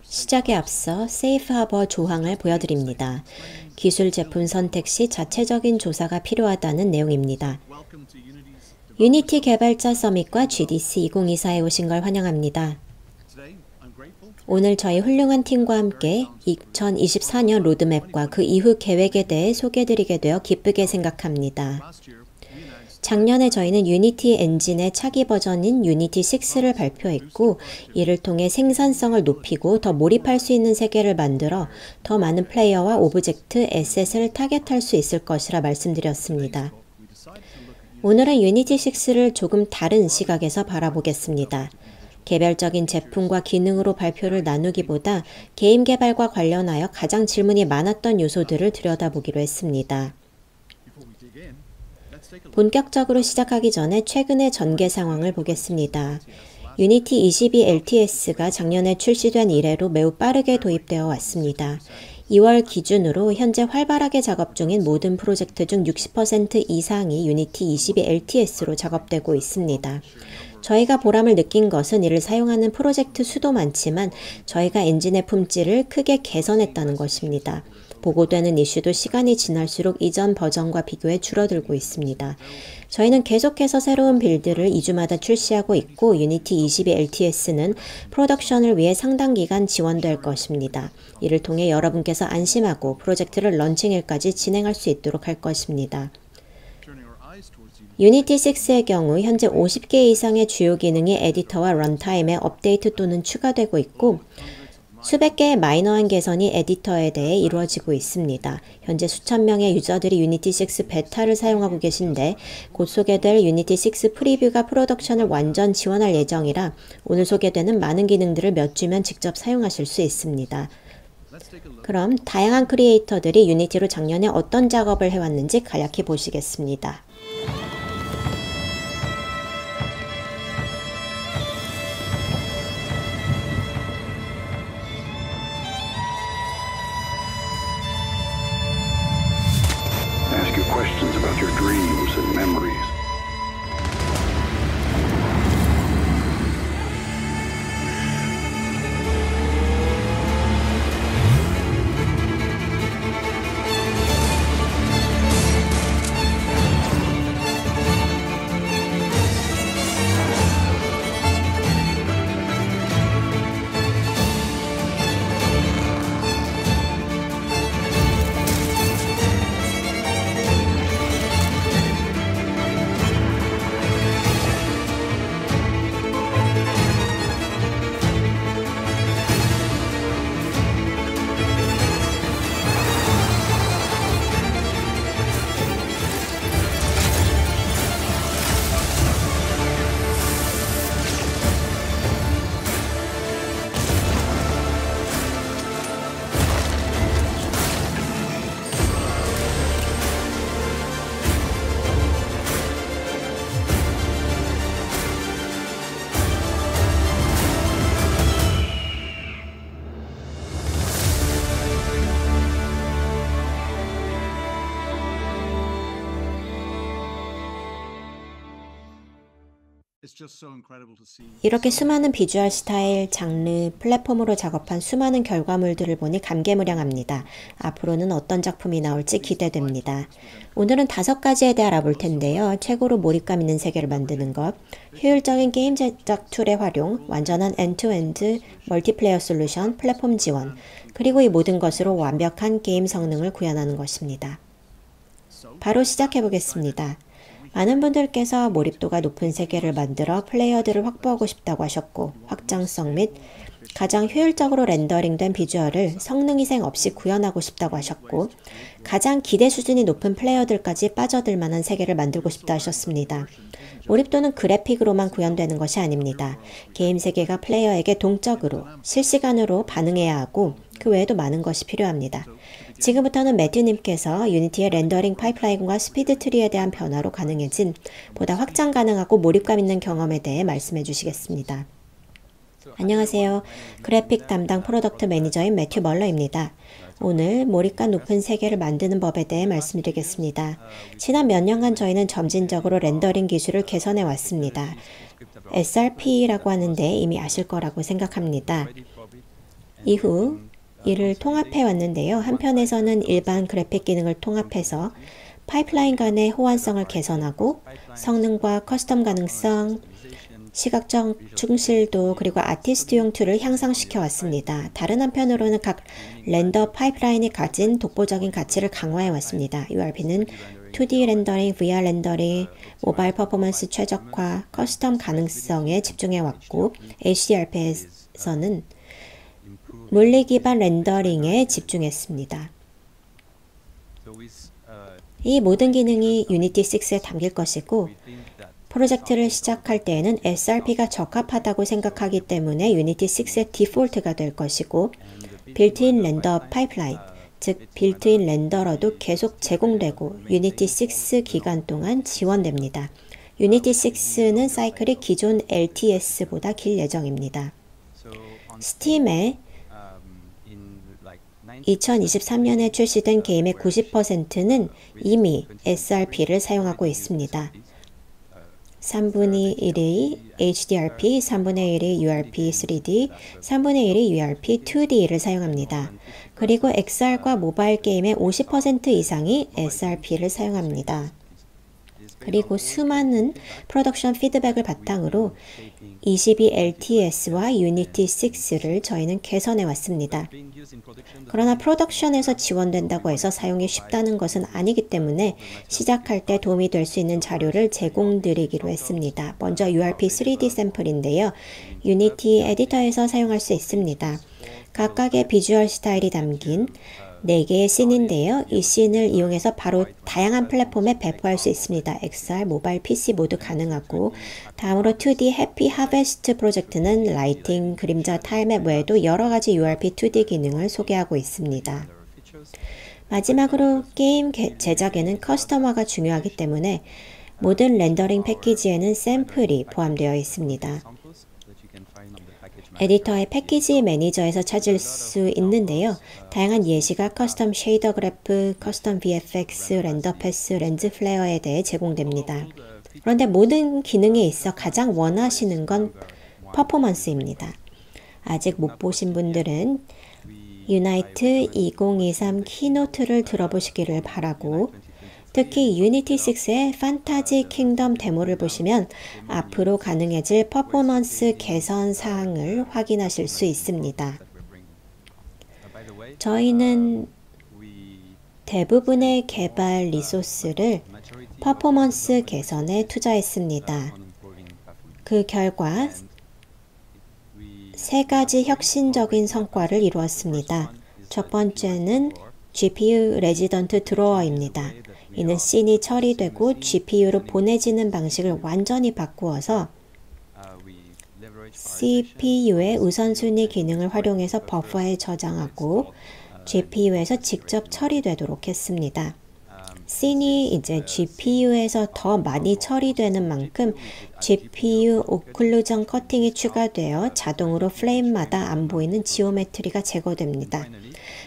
시작에 앞서 세이프 하버 조항을 보여드립니다. 기술 제품 선택 시 자체적인 조사가 필요하다는 내용입니다. 유니티 개발자 서밋과 GDC 2024에 오신 걸 환영합니다. 오늘 저희 훌륭한 팀과 함께 2024년 로드맵과 그 이후 계획에 대해 소개해드리게 되어 기쁘게 생각합니다. 작년에 저희는 유니티 엔진의 차기 버전인 유니티 6를 발표했고, 이를 통해 생산성을 높이고 더 몰입할 수 있는 세계를 만들어 더 많은 플레이어와 오브젝트, 에셋을 타겟할 수 있을 것이라 말씀드렸습니다. 오늘은 유니티 6를 조금 다른 시각에서 바라보겠습니다. 개별적인 제품과 기능으로 발표를 나누기보다 게임 개발과 관련하여 가장 질문이 많았던 요소들을 들여다보기로 했습니다. 본격적으로 시작하기 전에 최근의 전개 상황을 보겠습니다. 유니티 22 LTS가 작년에 출시된 이래로 매우 빠르게 도입되어 왔습니다. 2월 기준으로 현재 활발하게 작업 중인 모든 프로젝트 중 60% 이상이 유니티 22 LTS로 작업되고 있습니다. 저희가 보람을 느낀 것은 이를 사용하는 프로젝트 수도 많지만 저희가 엔진의 품질을 크게 개선했다는 것입니다. 보고되는 이슈도 시간이 지날수록 이전 버전과 비교해 줄어들고 있습니다. 저희는 계속해서 새로운 빌드를 2주마다 출시하고 있고 유니티 22 LTS는 프로덕션을 위해 상당 기간 지원될 것입니다. 이를 통해 여러분께서 안심하고 프로젝트를 런칭일까지 진행할 수 있도록 할 것입니다. 유니티 6의 경우 현재 50개 이상의 주요 기능이 에디터와 런타임에 업데이트 또는 추가되고 있고 수백 개의 마이너한 개선이 에디터에 대해 이루어지고 있습니다. 현재 수천 명의 유저들이 유니티 6 베타를 사용하고 계신데 곧 소개될 유니티 6 프리뷰가 프로덕션을 완전 지원할 예정이라 오늘 소개되는 많은 기능들을 몇 주면 직접 사용하실 수 있습니다. 그럼 다양한 크리에이터들이 유니티로 작년에 어떤 작업을 해왔는지 간략히 보시겠습니다. Ask you questions about your dreams and memories. 이렇게 수많은 비주얼 스타일, 장르, 플랫폼으로 작업한 수많은 결과물들을 보니 감개무량합니다. 앞으로는 어떤 작품이 나올지 기대됩니다. 오늘은 5가지에 대해 알아볼 텐데요. 최고로 몰입감 있는 세계를 만드는 것, 효율적인 게임 제작 툴의 활용, 완전한 엔드투엔드 멀티플레이어 솔루션, 플랫폼 지원, 그리고 이 모든 것으로 완벽한 게임 성능을 구현하는 것입니다. 바로 시작해보겠습니다. 많은 분들께서 몰입도가 높은 세계를 만들어 플레이어들을 확보하고 싶다고 하셨고 확장성 및 가장 효율적으로 렌더링된 비주얼을 성능 희생 없이 구현하고 싶다고 하셨고 가장 기대 수준이 높은 플레이어들까지 빠져들 만한 세계를 만들고 싶다 하셨습니다. 몰입도는 그래픽으로만 구현되는 것이 아닙니다. 게임 세계가 플레이어에게 동적으로 실시간으로 반응해야 하고 그 외에도 많은 것이 필요합니다. 지금부터는 매튜님께서 유니티의 렌더링 파이프라인과 스피드 트리에 대한 변화로 가능해진 보다 확장 가능하고 몰입감 있는 경험에 대해 말씀해 주시겠습니다. 안녕하세요. 그래픽 담당 프로덕트 매니저인 매튜 멀러입니다. 오늘 몰입감 높은 세계를 만드는 법에 대해 말씀드리겠습니다. 지난 몇 년간 저희는 점진적으로 렌더링 기술을 개선해 왔습니다. SRP라고 하는데 이미 아실 거라고 생각합니다. 이후 이를 통합해 왔는데요. 한편에서는 일반 그래픽 기능을 통합해서 파이프라인 간의 호환성을 개선하고 성능과 커스텀 가능성, 시각적 충실도 그리고 아티스트용 툴을 향상시켜 왔습니다. 다른 한편으로는 각 렌더 파이프라인이 가진 독보적인 가치를 강화해 왔습니다. URP는 2D 렌더링, VR 렌더링, 모바일 퍼포먼스 최적화, 커스텀 가능성에 집중해 왔고 HDRP에서는 물리 기반 렌더링에 집중했습니다. 이 모든 기능이 유니티 6에 담길 것이고 프로젝트를 시작할 때에는 SRP가 적합하다고 생각하기 때문에 유니티 6의 디폴트가 될 것이고 빌트인 렌더 파이프라인, 즉 빌트인 렌더러도 계속 제공되고 유니티 6 기간 동안 지원됩니다. 유니티 6는 사이클이 기존 LTS보다 길 예정입니다. 스팀에 2023년에 출시된 게임의 90%는 이미 SRP를 사용하고 있습니다. 3분의 1이 HDRP, 3분의 1이 URP 3D, 3분의 1이 URP 2D를 사용합니다. 그리고 XR과 모바일 게임의 50% 이상이 SRP를 사용합니다. 그리고 수많은 프로덕션 피드백을 바탕으로 22LTS와 유니티 6를 저희는 개선해 왔습니다. 그러나 프로덕션에서 지원된다고 해서 사용이 쉽다는 것은 아니기 때문에 시작할 때 도움이 될 수 있는 자료를 제공드리기로 했습니다. 먼저 URP 3D 샘플인데요. 유니티 에디터에서 사용할 수 있습니다. 각각의 비주얼 스타일이 담긴 4개의 씬인데요. 이 씬을 이용해서 바로 다양한 플랫폼에 배포할 수 있습니다. XR, 모바일, PC 모두 가능하고 다음으로 2D 해피 하베스트 프로젝트는 라이팅, 그림자, 타일맵 외에도 여러가지 URP 2D 기능을 소개하고 있습니다. 마지막으로 게임 제작에는 커스텀화가 중요하기 때문에 모든 렌더링 패키지에는 샘플이 포함되어 있습니다. 에디터의 패키지 매니저에서 찾을 수 있는데요. 다양한 예시가 커스텀 쉐이더 그래프, 커스텀 VFX, 렌더 패스, 렌즈 플레어에 대해 제공됩니다. 그런데 모든 기능에 있어 가장 원하시는 건 퍼포먼스입니다. 아직 못 보신 분들은 유나이트 2023 키노트를 들어보시기를 바라고 특히 유니티 6의 판타지 킹덤 데모를 보시면 앞으로 가능해질 퍼포먼스 개선 사항을 확인하실 수 있습니다. 저희는 대부분의 개발 리소스를 퍼포먼스 개선에 투자했습니다. 그 결과 3가지 혁신적인 성과를 이루었습니다. 첫 번째는 GPU 레지던트 드로어입니다. 이는 씬이 처리되고 GPU로 보내지는 방식을 완전히 바꾸어서 CPU의 우선순위 기능을 활용해서 버퍼에 저장하고 GPU에서 직접 처리되도록 했습니다. 씬이 이제 GPU에서 더 많이 처리되는 만큼 GPU 오클루전 커팅이 추가되어 자동으로 프레임마다 안 보이는 지오메트리가 제거됩니다.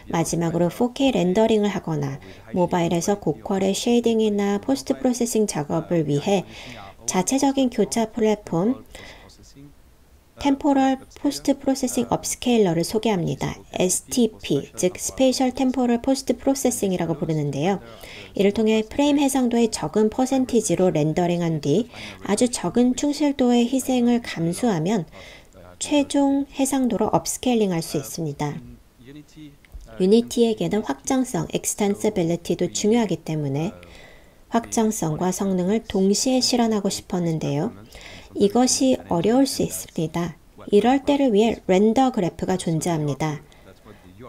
마지막으로 4K 렌더링을 하거나 모바일에서 고퀄의 쉐이딩이나 포스트 프로세싱 작업을 위해 자체적인 교차 플랫폼 템포럴 포스트 프로세싱 업스케일러를 소개합니다. STP, 즉 스페이셜 템포럴 포스트 프로세싱이라고 부르는데요. 이를 통해 프레임 해상도의 적은 퍼센티지로 렌더링한 뒤 아주 적은 충실도의 희생을 감수하면 최종 해상도로 업스케일링할 수 있습니다. 유니티에게는 확장성, extensibility도 중요하기 때문에 확장성과 성능을 동시에 실현하고 싶었는데요. 이것이 어려울 수 있습니다. 이럴 때를 위해 렌더 그래프가 존재합니다.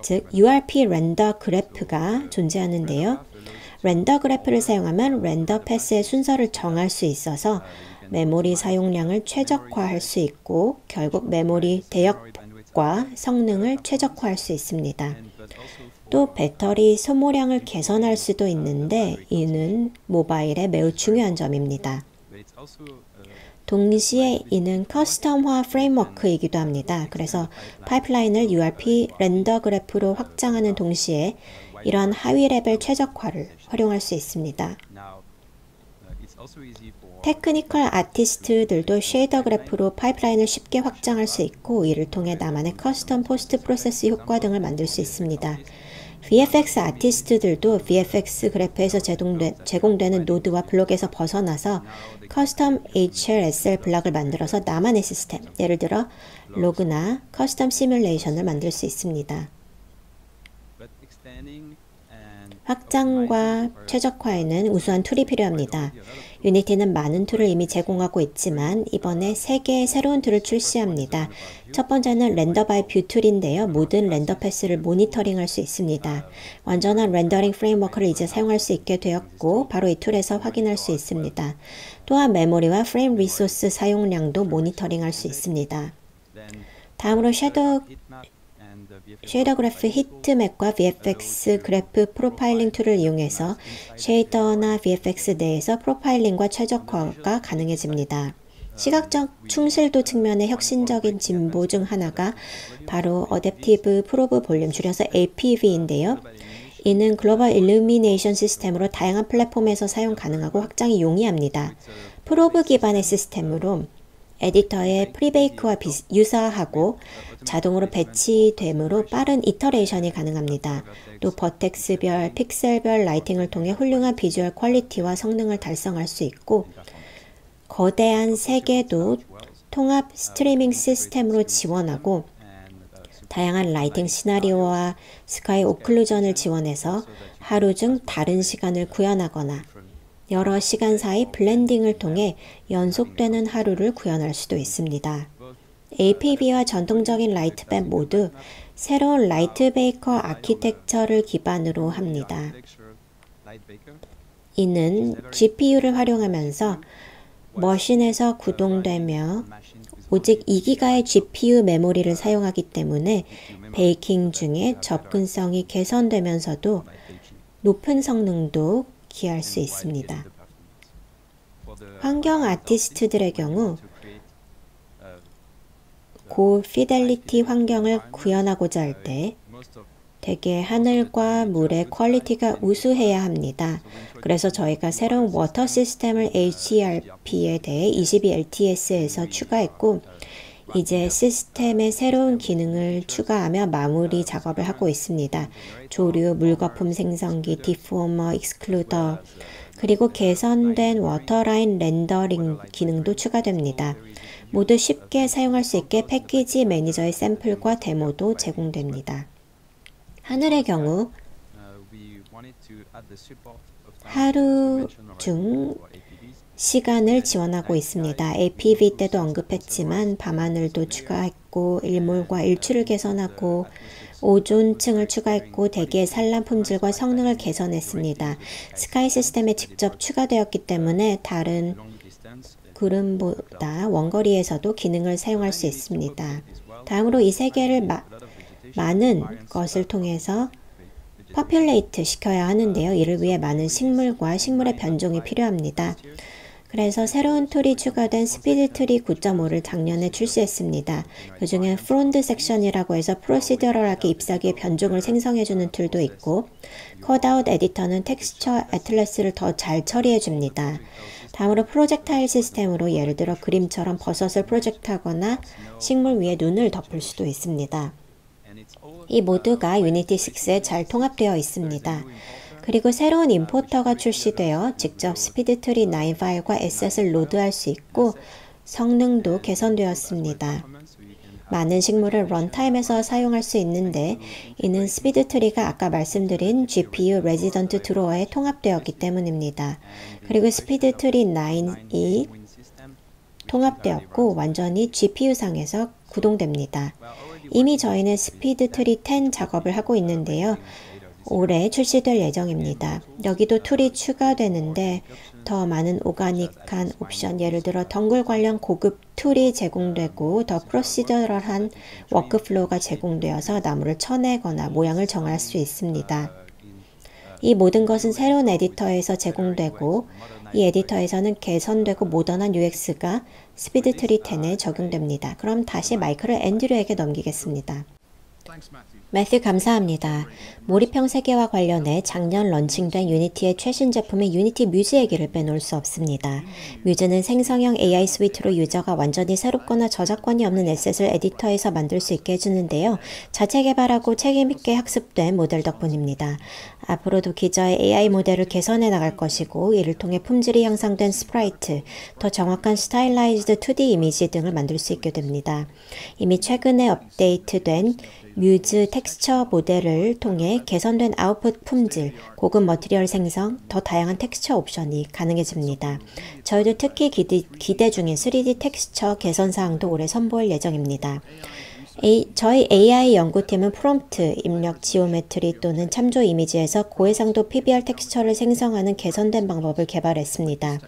즉 URP 렌더 그래프가 존재하는데요. 렌더 그래프를 사용하면 렌더 패스의 순서를 정할 수 있어서 메모리 사용량을 최적화할 수 있고 결국 메모리 대역과 성능을 최적화할 수 있습니다. 또 배터리 소모량을 개선할 수도 있는데 이는 모바일에 매우 중요한 점입니다. 동시에 이는 커스텀화 프레임워크이기도 합니다. 그래서 파이프라인을 URP 렌더 그래프로 확장하는 동시에 이런 하위 레벨 최적화를 활용할 수 있습니다. 테크니컬 아티스트들도 쉐이더 그래프로 파이프라인을 쉽게 확장할 수 있고 이를 통해 나만의 커스텀 포스트 프로세스 효과 등을 만들 수 있습니다. VFX 아티스트들도 VFX 그래프에서 제공되는 노드와 블록에서 벗어나서 커스텀 HLSL 블록을 만들어서 나만의 시스템, 예를 들어 로그나 커스텀 시뮬레이션을 만들 수 있습니다. 확장과 최적화에는 우수한 툴이 필요합니다. 유니티는 많은 툴을 이미 제공하고 있지만 이번에 3개의 새로운 툴을 출시합니다. 첫 번째는 렌더 바이 뷰 툴인데요. 모든 렌더 패스를 모니터링할 수 있습니다. 완전한 렌더링 프레임워크를 이제 사용할 수 있게 되었고 바로 이 툴에서 확인할 수 있습니다. 또한 메모리와 프레임 리소스 사용량도 모니터링할 수 있습니다. 다음으로 쉐이더 그래프 히트맵과 VFX 그래프 프로파일링 툴을 이용해서 쉐이더나 VFX 내에서 프로파일링과 최적화가 가능해집니다. 시각적 충실도 측면의 혁신적인 진보 중 하나가 바로 어댑티브 프로브 볼륨 줄여서 APV인데요. 이는 글로벌 일루미네이션 시스템으로 다양한 플랫폼에서 사용 가능하고 확장이 용이합니다. 프로브 기반의 시스템으로 에디터의 프리베이크와 유사하고 자동으로 배치되므로 빠른 이터레이션이 가능합니다. 또 버텍스별, 픽셀별 라이팅을 통해 훌륭한 비주얼 퀄리티와 성능을 달성할 수 있고 거대한 세계도 통합 스트리밍 시스템으로 지원하고 다양한 라이팅 시나리오와 스카이 오클루전을 지원해서 하루 중 다른 시간을 구현하거나 여러 시간 사이 블렌딩을 통해 연속되는 하루를 구현할 수도 있습니다. APV와 전통적인 라이트밴 모두 새로운 라이트 베이커 아키텍처를 기반으로 합니다. 이는 GPU를 활용하면서 머신에서 구동되며 오직 2기가의 GPU 메모리를 사용하기 때문에 베이킹 중에 접근성이 개선되면서도 높은 성능도 기할 수 있습니다. 환경 아티스트들의 경우 고피델리티 환경을 구현하고자 할 때 대개 하늘과 물의 퀄리티가 우수해야 합니다. 그래서 저희가 새로운 워터 시스템을 HERP에 대해 22LTS에서 추가했고 이제 시스템에 새로운 기능을 추가하며 마무리 작업을 하고 있습니다. 조류, 물거품 생성기, 디포머, 익스클루더, 그리고 개선된 워터라인 렌더링 기능도 추가됩니다. 모두 쉽게 사용할 수 있게 패키지 매니저의 샘플과 데모도 제공됩니다. 하늘의 경우 하루 중 시간을 지원하고 있습니다. APV 때도 언급했지만 밤하늘도 추가했고 일몰과 일출을 개선하고 오존층을 추가했고 대기의 산란 품질과 성능을 개선했습니다. 스카이 시스템에 직접 추가되었기 때문에 다른 구름보다 원거리에서도 기능을 사용할 수 있습니다. 다음으로 이 세 개를 많은 것을 통해서 퍼퓰레이트 시켜야 하는데요. 이를 위해 많은 식물과 식물의 변종이 필요합니다. 그래서 새로운 툴이 추가된 스피드 트리 9.5를 작년에 출시했습니다. 그 중에 프론드 섹션이라고 해서 프로시저럴하게 잎사귀의 변종을 생성해주는 툴도 있고 컷아웃 에디터는 텍스처 애틀래스를 더 잘 처리해줍니다. 다음으로 프로젝타일 시스템으로 예를 들어 그림처럼 버섯을 프로젝트하거나 식물 위에 눈을 덮을 수도 있습니다. 이 모두가 유니티 6에 잘 통합되어 있습니다. 그리고 새로운 임포터가 출시되어 직접 스피드트리 9 파일과 에셋을 로드할 수 있고 성능도 개선되었습니다. 많은 식물을 런타임에서 사용할 수 있는데 이는 스피드트리가 아까 말씀드린 GPU 레지던트 드로어에 통합되었기 때문입니다. 그리고 스피드트리 9이 통합되었고 완전히 GPU상에서 구동됩니다. 이미 저희는 스피드트리 10 작업을 하고 있는데요. 올해 출시될 예정입니다. 여기도 툴이 추가되는데 더 많은 오가닉한 옵션, 예를 들어 덩글 관련 고급 툴이 제공되고 더 프로시저럴한 워크플로우가 제공되어서 나무를 쳐내거나 모양을 정할 수 있습니다. 이 모든 것은 새로운 에디터에서 제공되고 이 에디터에서는 개선되고 모던한 UX가 스피드트리 10에 적용됩니다. 그럼 다시 마이크를 앤드류에게 넘기겠습니다. 매튜 감사합니다. 몰입형 세계와 관련해 작년 런칭된 유니티의 최신 제품인 유니티 뮤즈 얘기를 빼놓을 수 없습니다. 뮤즈는 생성형 AI 스위트로 유저가 완전히 새롭거나 저작권이 없는 에셋을 에디터에서 만들 수 있게 해주는데요. 자체 개발하고 책임있게 학습된 모델 덕분입니다. 앞으로도 기저의 AI 모델을 개선해 나갈 것이고 이를 통해 품질이 향상된 스프라이트, 더 정확한 스타일라이즈드 2D 이미지 등을 만들 수 있게 됩니다. 이미 최근에 업데이트된 뮤즈 텍스처 모델을 통해 개선된 아웃풋 품질, 고급 머티리얼 생성, 더 다양한 텍스처 옵션이 가능해집니다. 저희도 특히 기대 중인 3D 텍스처 개선 사항도 올해 선보일 예정입니다. 저희 AI 연구팀은 프롬프트, 입력 지오메트리 또는 참조 이미지에서 고해상도 PBR 텍스처를 생성하는 개선된 방법을 개발했습니다.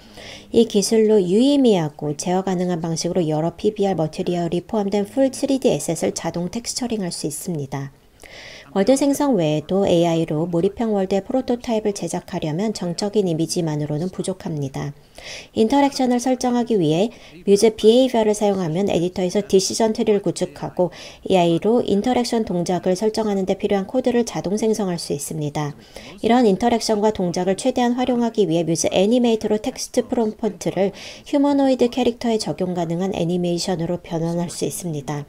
이 기술로 유의미하고 제어 가능한 방식으로 여러 PBR 머티리얼이 포함된 풀 3D 에셋을 자동 텍스처링할 수 있습니다. 월드 생성 외에도 AI로 몰입형 월드의 프로토타입을 제작하려면 정적인 이미지만으로는 부족합니다. 인터랙션을 설정하기 위해 뮤즈 비헤이비어를 사용하면 에디터에서 디시전 트리를 구축하고 AI로 인터랙션 동작을 설정하는 데 필요한 코드를 자동 생성할 수 있습니다. 이런 인터랙션과 동작을 최대한 활용하기 위해 뮤즈 애니메이트로 텍스트 프롬프트를 휴머노이드 캐릭터에 적용 가능한 애니메이션으로 변환할 수 있습니다.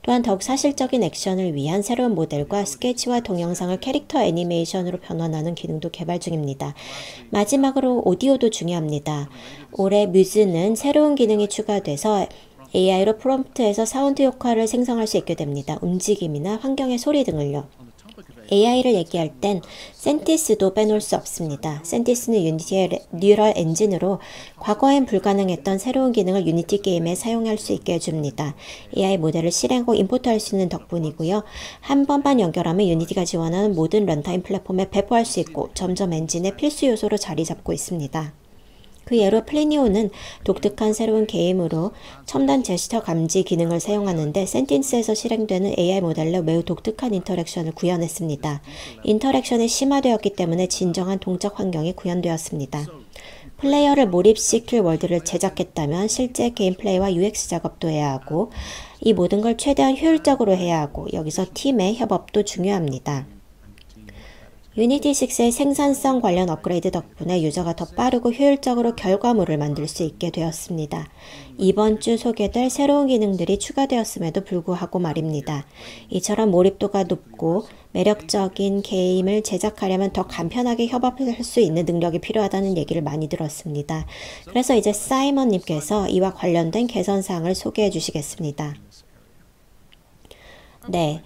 또한 더욱 사실적인 액션을 위한 새로운 모델과 스케치와 동영상을 캐릭터 애니메이션으로 변환하는 기능도 개발 중입니다. 마지막으로 오디오도 중요합니다. 올해 뮤즈는 새로운 기능이 추가돼서 AI로 프롬프트에서 사운드 효과를 생성할 수 있게 됩니다. 움직임이나 환경의 소리 등을요. AI를 얘기할 땐 센티스도 빼놓을 수 없습니다. 센티스는 유니티의 뉴럴 엔진으로 과거엔 불가능했던 새로운 기능을 유니티 게임에 사용할 수 있게 해줍니다. AI 모델을 실행하고 임포트할 수 있는 덕분이고요. 한 번만 연결하면 유니티가 지원하는 모든 런타임 플랫폼에 배포할 수 있고 점점 엔진의 필수 요소로 자리 잡고 있습니다. 그 예로 플리니오는 독특한 새로운 게임으로 첨단 제스처 감지 기능을 사용하는데 센틴스에서 실행되는 AI 모델로 매우 독특한 인터랙션을 구현했습니다. 인터랙션이 심화되었기 때문에 진정한 동작 환경이 구현되었습니다. 플레이어를 몰입시킬 월드를 제작했다면 실제 게임 플레이와 UX 작업도 해야 하고 이 모든 걸 최대한 효율적으로 해야 하고 여기서 팀의 협업도 중요합니다. 유니티 6의 생산성 관련 업그레이드 덕분에 유저가 더 빠르고 효율적으로 결과물을 만들 수 있게 되었습니다. 이번 주 소개될 새로운 기능들이 추가되었음에도 불구하고 말입니다. 이처럼 몰입도가 높고 매력적인 게임을 제작하려면 더 간편하게 협업할 수 있는 능력이 필요하다는 얘기를 많이 들었습니다. 그래서 이제 사이먼님께서 이와 관련된 개선사항을 소개해 주시겠습니다. 네.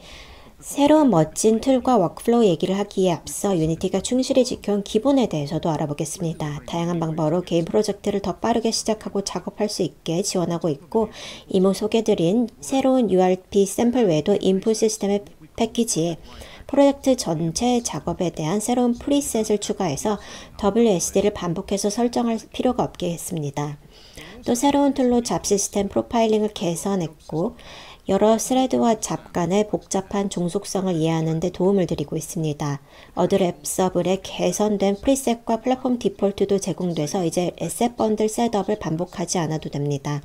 새로운 멋진 툴과 워크플로우 얘기를 하기에 앞서 유니티가 충실히 지켜온 기본에 대해서도 알아보겠습니다. 다양한 방법으로 개인 프로젝트를 더 빠르게 시작하고 작업할 수 있게 지원하고 있고 이모 소개드린 새로운 URP 샘플 외에도 인풋 시스템의 패키지에 프로젝트 전체 작업에 대한 새로운 프리셋을 추가해서 WSD를 반복해서 설정할 필요가 없게 했습니다. 또 새로운 툴로 잡 시스템 프로파일링을 개선했고 여러 스레드와 잡 간의 복잡한 종속성을 이해하는 데 도움을 드리고 있습니다. 어드랩서블의 개선된 프리셋과 플랫폼 디폴트도 제공돼서 이제 에셋 번들 셋업을 반복하지 않아도 됩니다.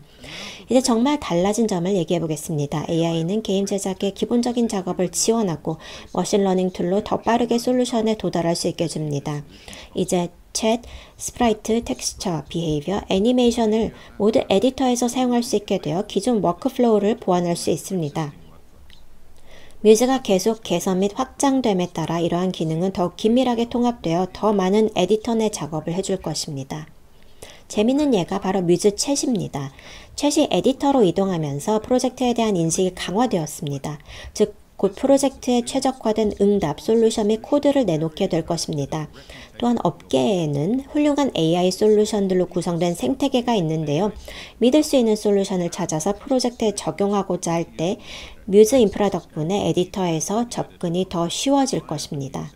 이제 정말 달라진 점을 얘기해 보겠습니다. AI는 게임 제작의 기본적인 작업을 지원하고 머신러닝 툴로 더 빠르게 솔루션에 도달할 수 있게 해줍니다. 이제 챗, 스프라이트, 텍스처, 비헤이비어, 애니메이션을 모두 에디터에서 사용할 수 있게 되어 기존 워크플로우를 보완할 수 있습니다. 뮤즈가 계속 개선 및 확장됨에 따라 이러한 기능은 더욱 긴밀하게 통합되어 더 많은 에디터 내 작업을 해줄 것입니다. 재밌는 예가 바로 뮤즈 챗입니다. 챗이 에디터로 이동하면서 프로젝트에 대한 인식이 강화되었습니다. 즉, 곧 프로젝트에 최적화된 응답, 솔루션 및 코드를 내놓게 될 것입니다. 또한 업계에는 훌륭한 AI 솔루션들로 구성된 생태계가 있는데요. 믿을 수 있는 솔루션을 찾아서 프로젝트에 적용하고자 할 때 뮤즈 인프라 덕분에 에디터에서 접근이 더 쉬워질 것입니다.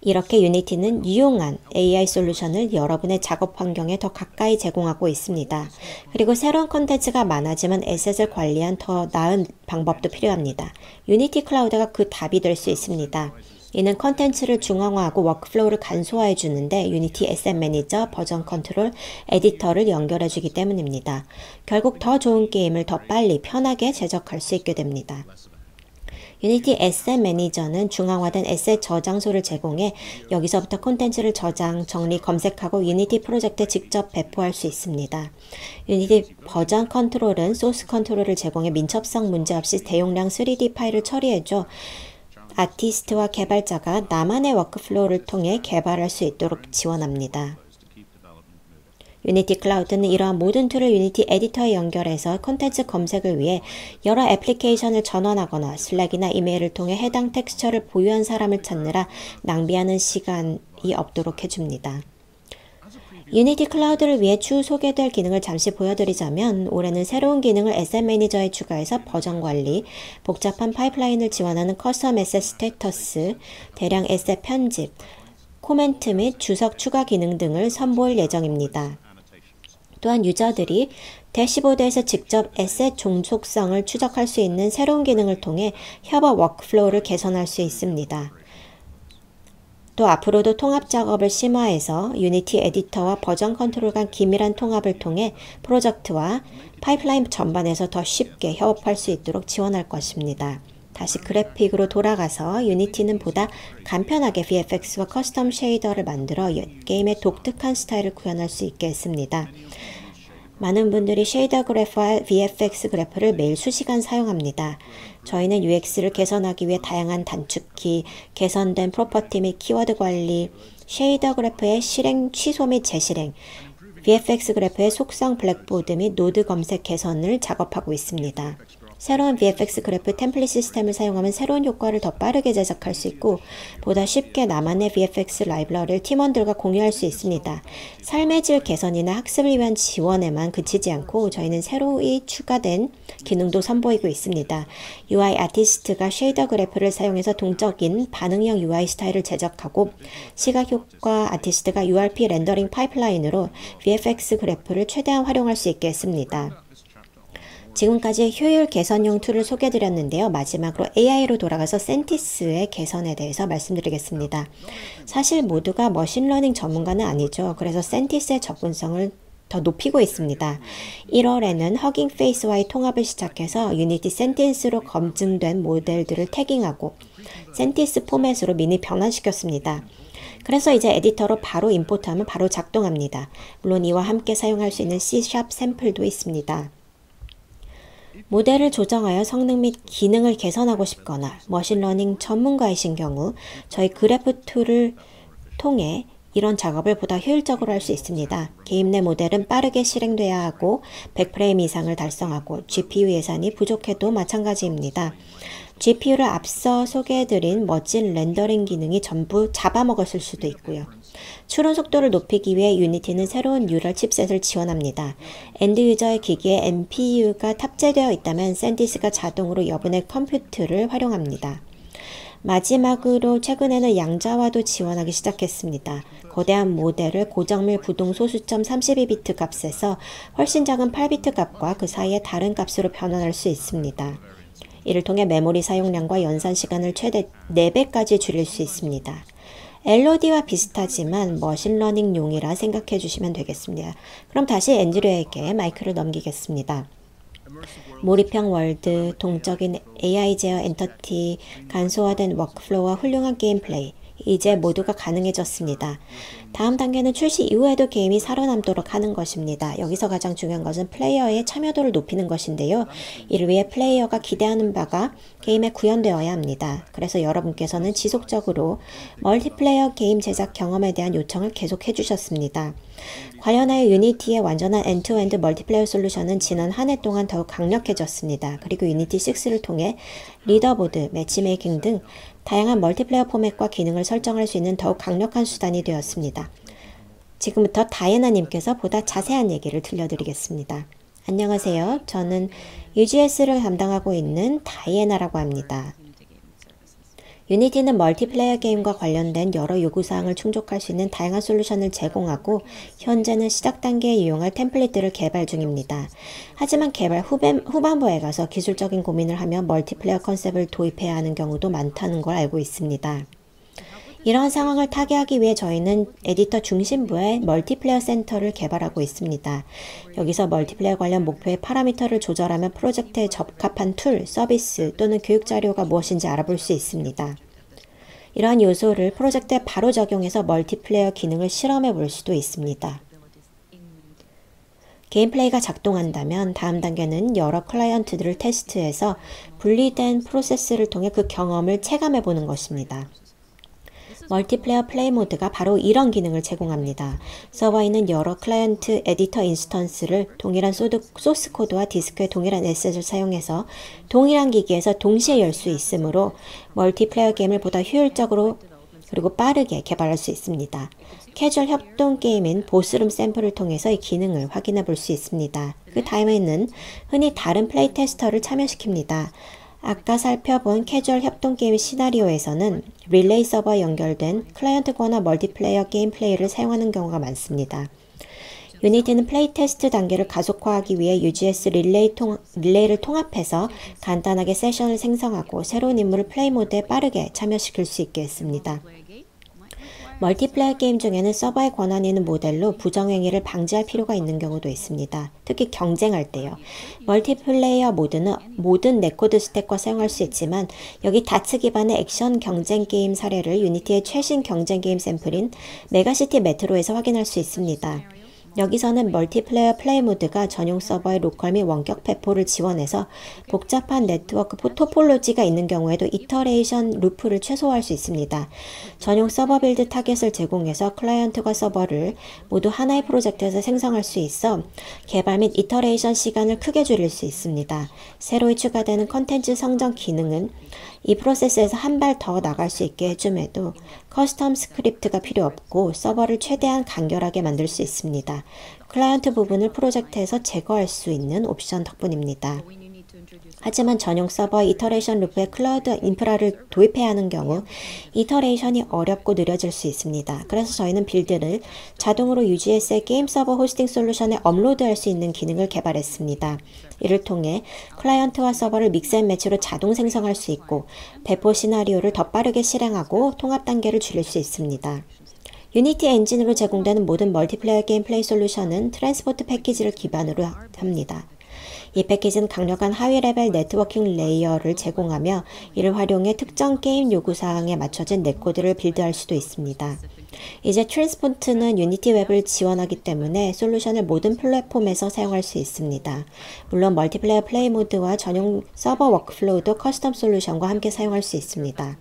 이렇게 유니티는 유용한 AI 솔루션을 여러분의 작업 환경에 더 가까이 제공하고 있습니다. 그리고 새로운 콘텐츠가 많아지면 에셋을 관리한 더 나은 방법도 필요합니다. 유니티 클라우드가 그 답이 될 수 있습니다. 이는 컨텐츠를 중앙화하고 워크플로우를 간소화해 주는데 유니티 에셋 매니저, 버전 컨트롤, 에디터를 연결해 주기 때문입니다. 결국 더 좋은 게임을 더 빨리 편하게 제작할 수 있게 됩니다. 유니티 에셋 매니저는 중앙화된 에셋 저장소를 제공해 여기서부터 콘텐츠를 저장, 정리, 검색하고 유니티 프로젝트에 직접 배포할 수 있습니다. 유니티 버전 컨트롤은 소스 컨트롤을 제공해 민첩성 문제없이 대용량 3D 파일을 처리해줘 아티스트와 개발자가 나만의 워크플로우를 통해 개발할 수 있도록 지원합니다. 유니티 클라우드는 이러한 모든 툴을 유니티 에디터에 연결해서 콘텐츠 검색을 위해 여러 애플리케이션을 전환하거나 슬랙이나 이메일을 통해 해당 텍스처를 보유한 사람을 찾느라 낭비하는 시간이 없도록 해줍니다. 유니티 클라우드를 위해 추후 소개될 기능을 잠시 보여드리자면 올해는 새로운 기능을 에셋 매니저에 추가해서 버전 관리, 복잡한 파이프라인을 지원하는 커스텀 에셋 스테이터스, 대량 에셋 편집, 코멘트 및 주석 추가 기능 등을 선보일 예정입니다. 또한 유저들이 대시보드에서 직접 에셋 종속성을 추적할 수 있는 새로운 기능을 통해 협업 워크플로우를 개선할 수 있습니다. 또 앞으로도 통합 작업을 심화해서 유니티 에디터와 버전 컨트롤 간 긴밀한 통합을 통해 프로젝트와 파이프라인 전반에서 더 쉽게 협업할 수 있도록 지원할 것입니다. 다시 그래픽으로 돌아가서 유니티는 보다 간편하게 VFX와 커스텀 쉐이더를 만들어 게임의 독특한 스타일을 구현할 수 있게 했습니다. 많은 분들이 쉐이더 그래프와 VFX 그래프를 매일 수시간 사용합니다. 저희는 UX를 개선하기 위해 다양한 단축키, 개선된 프로퍼티 및 키워드 관리, 쉐이더 그래프의 실행, 취소 및 재실행, VFX 그래프의 속성 블랙보드 및 노드 검색 개선을 작업하고 있습니다. 새로운 VFX 그래프 템플릿 시스템을 사용하면 새로운 효과를 더 빠르게 제작할 수 있고 보다 쉽게 나만의 VFX 라이브러리를 팀원들과 공유할 수 있습니다. 삶의 질 개선이나 학습을 위한 지원에만 그치지 않고 저희는 새로이 추가된 기능도 선보이고 있습니다. UI 아티스트가 쉐이더 그래프를 사용해서 동적인 반응형 UI 스타일을 제작하고 시각효과 아티스트가 URP 렌더링 파이프라인으로 VFX 그래프를 최대한 활용할 수 있게 했습니다. 지금까지 효율 개선용 툴을 소개해드렸는데요. 마지막으로 AI로 돌아가서 센티스의 개선에 대해서 말씀드리겠습니다. 사실 모두가 머신러닝 전문가는 아니죠. 그래서 센티스의 접근성을 더 높이고 있습니다. 1월에는 허깅 페이스와의 통합을 시작해서 유니티 센티스로 검증된 모델들을 태깅하고 센티스 포맷으로 미니 변환시켰습니다. 그래서 이제 에디터로 바로 임포트하면 바로 작동합니다. 물론 이와 함께 사용할 수 있는 C# 샘플도 있습니다. 모델을 조정하여 성능 및 기능을 개선하고 싶거나 머신러닝 전문가이신 경우 저희 그래프 툴을 통해 이런 작업을 보다 효율적으로 할 수 있습니다. 게임 내 모델은 빠르게 실행돼야 하고 100프레임 이상을 달성하고 GPU 예산이 부족해도 마찬가지입니다. GPU를 앞서 소개해드린 멋진 렌더링 기능이 전부 잡아먹었을 수도 있고요. 추론 속도를 높이기 위해 유니티는 새로운 뉴럴 칩셋을 지원합니다. 엔드 유저의 기기에 NPU가 탑재되어 있다면 센티스가 자동으로 여분의 컴퓨트를 활용합니다. 마지막으로 최근에는 양자화도 지원하기 시작했습니다. 거대한 모델을 고정밀 구동 소수점 32비트 값에서 훨씬 작은 8비트 값과 그 사이의 다른 값으로 변환할 수 있습니다. 이를 통해 메모리 사용량과 연산 시간을 최대 4배까지 줄일 수 있습니다. LOD와 비슷하지만 머신러닝용이라 생각해 주시면 되겠습니다. 그럼 다시 앤드류에게 마이크를 넘기겠습니다. 몰입형 월드, 동적인 AI 제어 엔터티, 간소화된 워크플로우와 훌륭한 게임 플레이, 이제 모두가 가능해졌습니다. 다음 단계는 출시 이후에도 게임이 살아남도록 하는 것입니다. 여기서 가장 중요한 것은 플레이어의 참여도를 높이는 것인데요. 이를 위해 플레이어가 기대하는 바가 게임에 구현되어야 합니다. 그래서 여러분께서는 지속적으로 멀티플레이어 게임 제작 경험에 대한 요청을 계속해 주셨습니다. 관련하여 유니티의 완전한 엔드투엔드 멀티플레이어 솔루션은 지난 한 해 동안 더욱 강력해졌습니다. 그리고 유니티 6를 통해 리더보드, 매치메이킹 등 다양한 멀티플레이어 포맷과 기능을 설정할 수 있는 더욱 강력한 수단이 되었습니다. 지금부터 다이애나님께서 보다 자세한 얘기를 들려드리겠습니다. 안녕하세요. 저는 UGS를 담당하고 있는 다이애나라고 합니다. 유니티는 멀티플레이어 게임과 관련된 여러 요구사항을 충족할 수 있는 다양한 솔루션을 제공하고 현재는 시작 단계에 이용할 템플릿들을 개발 중입니다. 하지만 개발 후반부에 가서 기술적인 고민을 하며 멀티플레이어 컨셉을 도입해야 하는 경우도 많다는 걸 알고 있습니다. 이러한 상황을 타개하기 위해 저희는 에디터 중심부에 멀티플레이어 센터를 개발하고 있습니다. 여기서 멀티플레이어 관련 목표의 파라미터를 조절하면 프로젝트에 적합한 툴, 서비스 또는 교육 자료가 무엇인지 알아볼 수 있습니다. 이러한 요소를 프로젝트에 바로 적용해서 멀티플레이어 기능을 실험해 볼 수도 있습니다. 게임 플레이가 작동한다면 다음 단계는 여러 클라이언트들을 테스트해서 분리된 프로세스를 통해 그 경험을 체감해 보는 것입니다. 멀티플레이어 플레이 모드가 바로 이런 기능을 제공합니다. 서버에 있는 여러 클라이언트 에디터 인스턴스를 동일한 소스 코드와 디스크의 동일한 에셋을 사용해서 동일한 기기에서 동시에 열 수 있으므로 멀티플레이어 게임을 보다 효율적으로 그리고 빠르게 개발할 수 있습니다. 캐주얼 협동 게임인 보스룸 샘플을 통해서 이 기능을 확인해 볼 수 있습니다. 그 다음에는 흔히 다른 플레이 테스터를 참여시킵니다. 아까 살펴본 캐주얼 협동 게임 시나리오에서는 릴레이 서버에 연결된 클라이언트거나 멀티플레이어 게임 플레이를 사용하는 경우가 많습니다. 유니티는 플레이 테스트 단계를 가속화하기 위해 UGS 릴레이를 통합해서 간단하게 세션을 생성하고 새로운 인물을 플레이 모드에 빠르게 참여시킬 수 있게 했습니다. 멀티플레이어 게임 중에는 서버의 권한이 있는 모델로 부정행위를 방지할 필요가 있는 경우도 있습니다. 특히 경쟁할 때요. 멀티플레이어 모드는 모든 네코드 스택과 사용할 수 있지만 여기 다츠 기반의 액션 경쟁 게임 사례를 유니티의 최신 경쟁 게임 샘플인 메가시티 메트로에서 확인할 수 있습니다. 여기서는 멀티플레이어 플레이 모드가 전용 서버의 로컬 및 원격 배포를 지원해서 복잡한 네트워크 토폴로지가 있는 경우에도 이터레이션 루프를 최소화할 수 있습니다. 전용 서버 빌드 타겟을 제공해서 클라이언트와 서버를 모두 하나의 프로젝트에서 생성할 수 있어 개발 및 이터레이션 시간을 크게 줄일 수 있습니다. 새로이 추가되는 컨텐츠 성장 기능은 이 프로세스에서 한 발 더 나갈 수 있게 해줌에도 커스텀 스크립트가 필요 없고 서버를 최대한 간결하게 만들 수 있습니다. 클라이언트 부분을 프로젝트에서 제거할 수 있는 옵션 덕분입니다. 하지만 전용 서버 이터레이션 루프에 클라우드 인프라를 도입해야 하는 경우 이터레이션이 어렵고 느려질 수 있습니다. 그래서 저희는 빌드를 자동으로 UGS의 게임 서버 호스팅 솔루션에 업로드할 수 있는 기능을 개발했습니다. 이를 통해 클라이언트와 서버를 믹스앤매치로 자동 생성할 수 있고 배포 시나리오를 더 빠르게 실행하고 통합 단계를 줄일 수 있습니다. 유니티 엔진으로 제공되는 모든 멀티플레이어 게임 플레이 솔루션은 트랜스포트 패키지를 기반으로 합니다. 이 패키지는 강력한 하위 레벨 네트워킹 레이어를 제공하며 이를 활용해 특정 게임 요구사항에 맞춰진 네코드를 빌드할 수도 있습니다. 이제 트랜스포트는 유니티 웹을 지원하기 때문에 솔루션을 모든 플랫폼에서 사용할 수 있습니다. 물론 멀티플레이어 플레이 모드와 전용 서버 워크플로우도 커스텀 솔루션과 함께 사용할 수 있습니다.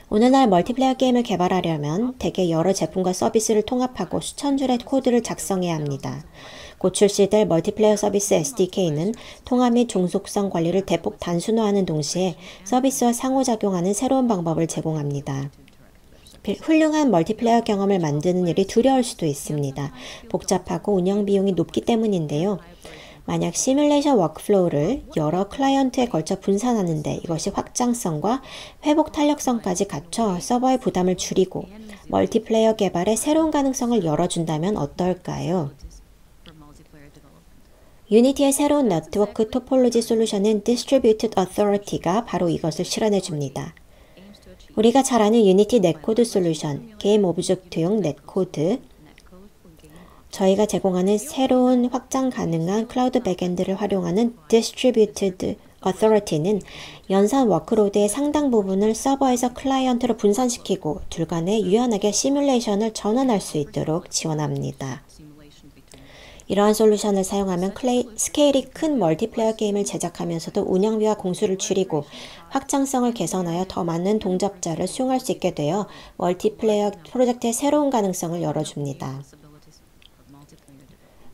오늘날 멀티플레이어 게임을 개발하려면 대개 여러 제품과 서비스를 통합하고 수천 줄의 코드를 작성해야 합니다. 곧 출시될 멀티플레이어 서비스 SDK는 통합 및 종속성 관리를 대폭 단순화하는 동시에 서비스와 상호작용하는 새로운 방법을 제공합니다. 훌륭한 멀티플레이어 경험을 만드는 일이 두려울 수도 있습니다. 복잡하고 운영 비용이 높기 때문인데요. 만약 시뮬레이션 워크플로우를 여러 클라이언트에 걸쳐 분산하는데 이것이 확장성과 회복 탄력성까지 갖춰 서버의 부담을 줄이고 멀티플레이어 개발에 새로운 가능성을 열어준다면 어떨까요? 유니티의 새로운 네트워크 토폴로지 솔루션인 Distributed Authority가 바로 이것을 실현해줍니다. 우리가 잘 아는 유니티 넷코드 솔루션, 게임 오브젝트용 넷코드, 저희가 제공하는 새로운 확장 가능한 클라우드 백엔드를 활용하는 Distributed Authority는 연산 워크로드의 상당 부분을 서버에서 클라이언트로 분산시키고 둘 간에 유연하게 시뮬레이션을 전환할 수 있도록 지원합니다. 이러한 솔루션을 사용하면 스케일이 큰 멀티플레이어 게임을 제작하면서도 운영비와 공수를 줄이고 확장성을 개선하여 더 많은 동접자를 수용할 수 있게 되어 멀티플레이어 프로젝트의 새로운 가능성을 열어줍니다.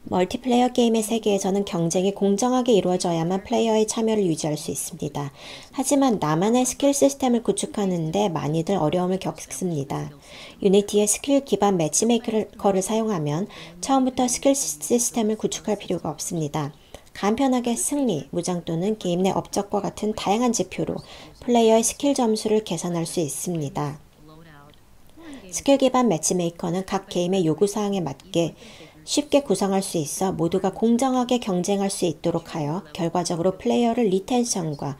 멀티플레이어 게임의 세계에서는 경쟁이 공정하게 이루어져야만 플레이어의 참여를 유지할 수 있습니다. 하지만 나만의 스킬 시스템을 구축하는 데 많이들 어려움을 겪습니다. 유니티의 스킬 기반 매치메이커를 사용하면 처음부터 스킬 시스템을 구축할 필요가 없습니다. 간편하게 승리, 무장 또는 게임 내 업적과 같은 다양한 지표로 플레이어의 스킬 점수를 계산할 수 있습니다. 스킬 기반 매치메이커는 각 게임의 요구사항에 맞게 쉽게 구성할 수 있어 모두가 공정하게 경쟁할 수 있도록 하여 결과적으로 플레이어를 리텐션과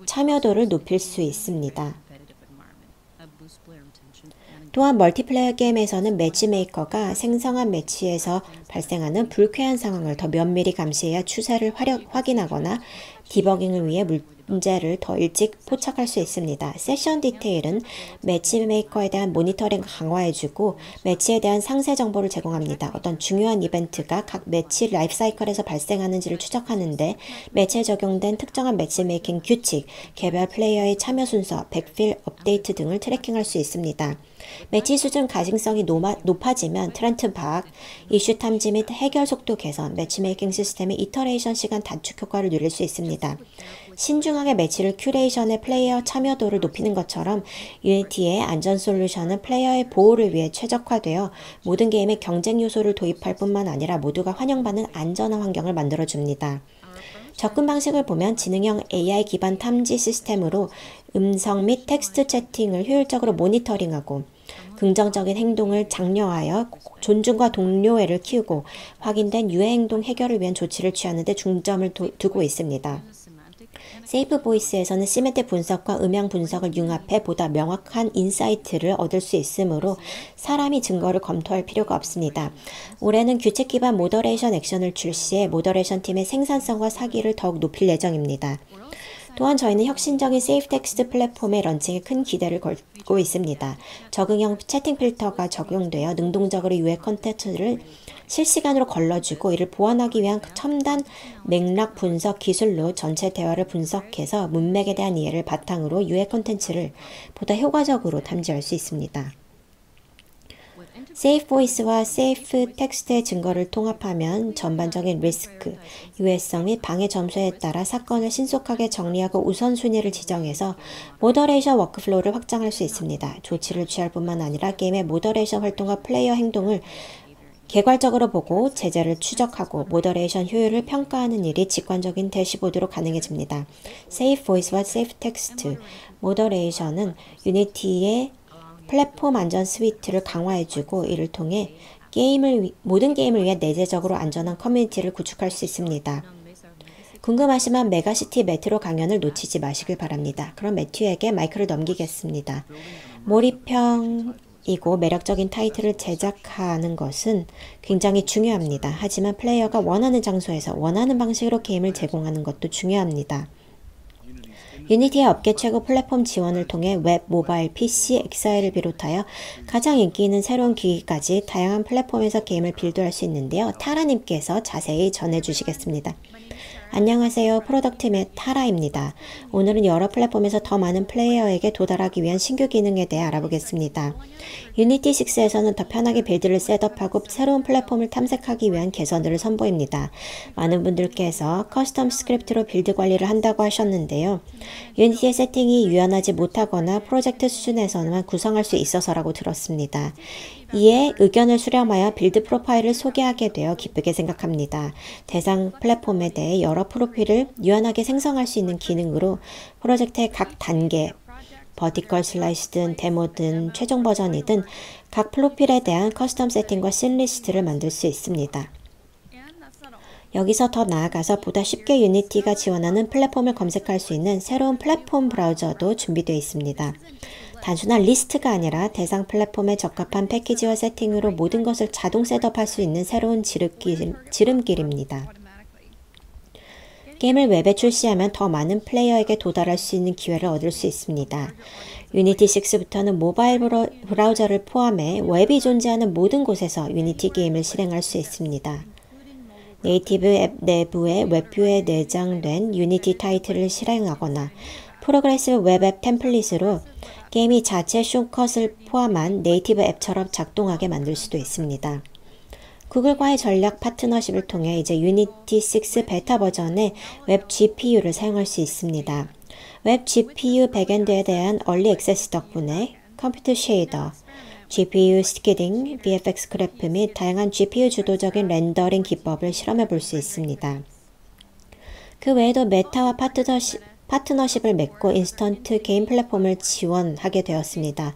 참여도를 높일 수 있습니다. 또한 멀티플레이어 게임에서는 매치메이커가 생성한 매치에서 발생하는 불쾌한 상황을 더 면밀히 감시해야 추세를 확인하거나 디버깅을 위해 문제를 더 일찍 포착할 수 있습니다. 세션 디테일은 매치메이커에 대한 모니터링을 강화해주고 매치에 대한 상세 정보를 제공합니다. 어떤 중요한 이벤트가 각 매치 라이프사이클에서 발생하는지를 추적하는데 매치에 적용된 특정한 매치메이킹 규칙, 개별 플레이어의 참여 순서, 백필 업데이트 등을 트래킹할 수 있습니다. 매치 수준 가중성이 높아지면 트렌드 파악, 이슈 탐지 및 해결 속도 개선, 매치메이킹 시스템의 이터레이션 시간 단축 효과를 누릴 수 있습니다. 신중하게 매치를 큐레이션의 플레이어 참여도를 높이는 것처럼 유니티의 안전 솔루션은 플레이어의 보호를 위해 최적화되어 모든 게임에 경쟁 요소를 도입할 뿐만 아니라 모두가 환영받는 안전한 환경을 만들어줍니다. 접근 방식을 보면 지능형 AI 기반 탐지 시스템으로 음성 및 텍스트 채팅을 효율적으로 모니터링하고 긍정적인 행동을 장려하여 존중과 동료애를 키우고 확인된 유해 행동 해결을 위한 조치를 취하는 데 중점을 두고 있습니다. 세이프 보이스에서는 시멘트 분석과 음향 분석을 융합해 보다 명확한 인사이트를 얻을 수 있으므로 사람이 증거를 검토할 필요가 없습니다. 올해는 규칙 기반 모더레이션 액션을 출시해 모더레이션 팀의 생산성과 사기를 더욱 높일 예정입니다. 또한 저희는 혁신적인 세이프 텍스트 플랫폼의 런칭에 큰 기대를 걸고 있습니다. 적응형 채팅 필터가 적용되어 능동적으로 유해 콘텐츠를 실시간으로 걸러주고 이를 보완하기 위한 첨단 맥락 분석 기술로 전체 대화를 분석해서 문맥에 대한 이해를 바탕으로 유해 콘텐츠를 보다 효과적으로 탐지할 수 있습니다. 세이프 보이스와 세이프 텍스트의 증거를 통합하면 전반적인 리스크, 유해성 및 방해 점수에 따라 사건을 신속하게 정리하고 우선순위를 지정해서 모더레이션 워크플로우를 확장할 수 있습니다. 조치를 취할 뿐만 아니라 게임의 모더레이션 활동과 플레이어 행동을 개괄적으로 보고 제재를 추적하고 모더레이션 효율을 평가하는 일이 직관적인 대시보드로 가능해집니다. 세이프 보이스와 세이프 텍스트, 모더레이션은 유니티의 플랫폼 안전 스위트를 강화해주고 이를 통해 모든 게임을 위해 내재적으로 안전한 커뮤니티를 구축할 수 있습니다. 궁금하시면 메가시티 메트로 강연을 놓치지 마시길 바랍니다. 그럼 매튜에게 마이크를 넘기겠습니다. 몰입형이고 매력적인 타이틀을 제작하는 것은 굉장히 중요합니다. 하지만 플레이어가 원하는 장소에서 원하는 방식으로 게임을 제공하는 것도 중요합니다. 유니티의 업계 최고 플랫폼 지원을 통해 웹, 모바일, PC, XI를 비롯하여 가장 인기 있는 새로운 기기까지 다양한 플랫폼에서 게임을 빌드할 수 있는데요. 타라님께서 자세히 전해주시겠습니다. 안녕하세요. 프로덕트팀의 타라입니다. 오늘은 여러 플랫폼에서 더 많은 플레이어에게 도달하기 위한 신규 기능에 대해 알아보겠습니다. 유니티 6에서는 더 편하게 빌드를 셋업하고 새로운 플랫폼을 탐색하기 위한 개선들을 선보입니다. 많은 분들께서 커스텀 스크립트로 빌드 관리를 한다고 하셨는데요. 유니티의 세팅이 유연하지 못하거나 프로젝트 수준에서만 구성할 수 있어서라고 들었습니다. 이에 의견을 수렴하여 빌드 프로파일을 소개하게 되어 기쁘게 생각합니다. 대상 플랫폼에 대해 여러 프로필을 유연하게 생성할 수 있는 기능으로 프로젝트의 각 단계, 버티컬 슬라이스든 데모든 최종 버전이든 각 프로필에 대한 커스텀 세팅과 씬 리스트를 만들 수 있습니다. 여기서 더 나아가서 보다 쉽게 유니티가 지원하는 플랫폼을 검색할 수 있는 새로운 플랫폼 브라우저도 준비되어 있습니다. 단순한 리스트가 아니라 대상 플랫폼에 적합한 패키지와 세팅으로 모든 것을 자동 셋업할 수 있는 새로운 지름길입니다. 게임을 웹에 출시하면 더 많은 플레이어에게 도달할 수 있는 기회를 얻을 수 있습니다. 유니티 6부터는 모바일 브라우저를 포함해 웹이 존재하는 모든 곳에서 유니티 게임을 실행할 수 있습니다. 네이티브 앱 내부의 웹뷰에 내장된 유니티 타이틀을 실행하거나 프로그레시브 웹앱 템플릿으로 게임이 자체 숏컷을 포함한 네이티브 앱처럼 작동하게 만들 수도 있습니다. 구글과의 전략 파트너십을 통해 이제 유니티 6 베타 버전의 웹 GPU를 사용할 수 있습니다. 웹 GPU 백엔드에 대한 얼리 액세스 덕분에 컴퓨터 쉐이더, GPU 스키딩, VFX 그래프 및 다양한 GPU 주도적인 렌더링 기법을 실험해 볼 수 있습니다. 그 외에도 메타와 파트너십을 맺고 인스턴트 게임 플랫폼을 지원하게 되었습니다.